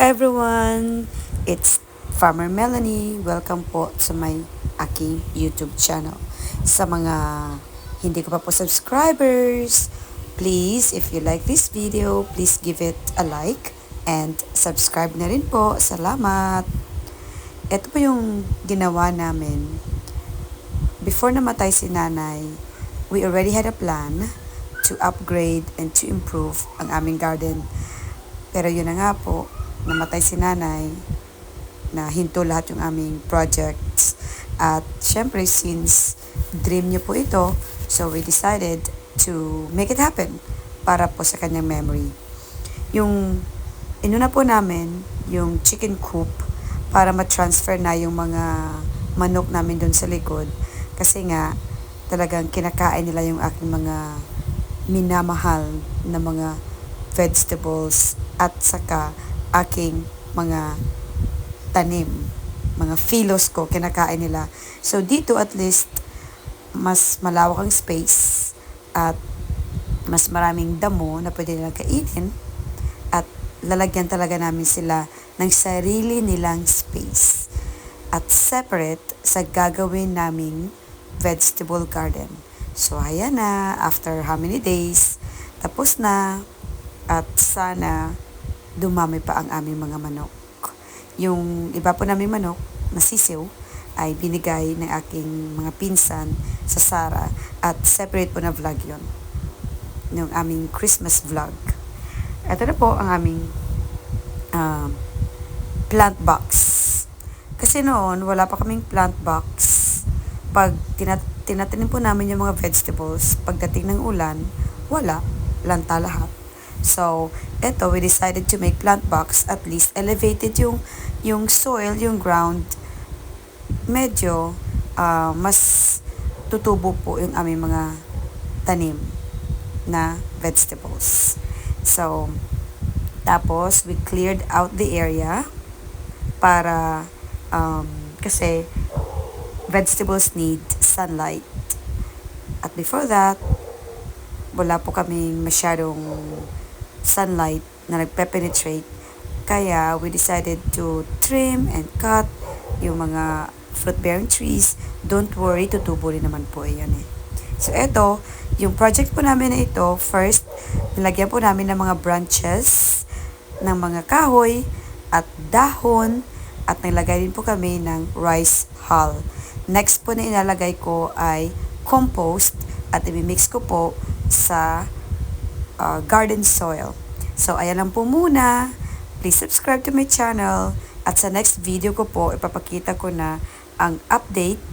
everyone! It's Farmer Melanie. Welcome po sa my aking YouTube channel. Sa mga hindi ko pa po subscribers, please, if you like this video, please give it a like and subscribe na rin po. Salamat! Ito po yung ginawa namin. Before namatay si nanay, we already had a plan to upgrade and to improve ang aming garden. Pero yun na nga po, namatay si nanay, na hinto lahat yung aming projects. At syempre, since dream niyo po ito, so we decided to make it happen para po sa kanyang memory. Yung inuna po namin, yung chicken coop, para ma-transfer na yung mga manok namin doon sa likod. Kasi nga, talagang kinakain nila yung aking mga minamahal na mga vegetables at saka aking mga tanim, mga philos ko, kinakain nila. So, dito at least, mas malawak ang space at mas maraming damo na pwede nilang kainin at lalagyan talaga namin sila ng sarili nilang space at separate sa gagawin naming vegetable garden. So, ayan na, after how many days, tapos na at sana dumami pa ang aming mga manok. Yung iba po naming manok na sisiw ay binigay ng aking mga pinsan sa Sara at separate po na vlog yon, yung aming Christmas vlog. Ito na po ang aming plant box. Kasi noon, wala pa kaming plant box. Pag tinatanim po namin yung mga vegetables, pagdating ng ulan, wala, lanta lahat. So, eto, we decided to make plant box, at least elevated yung soil, yung ground. Medyo mas tutubo po yung aming mga tanim na vegetables. So, tapos we cleared out the area para kasi vegetables need sunlight. At before that, wala po kaming masyadong sunlight na nagpe-penetrate. Kaya we decided to trim and cut yung mga fruit-bearing trees. Don't worry, tutubo rin naman po yan eh. So eto, yung project po namin na ito, first, nilagyan po namin ng mga branches ng mga kahoy at dahon at nilagay din po kami ng rice hull. Next po na ilalagay ko ay compost at i-mix ko po sa garden soil. So, ayan lang po muna. Please subscribe to my channel. At sa next video ko po, ipapakita ko na ang update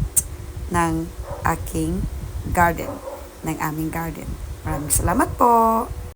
ng aking garden, ng aming garden. Maraming salamat po.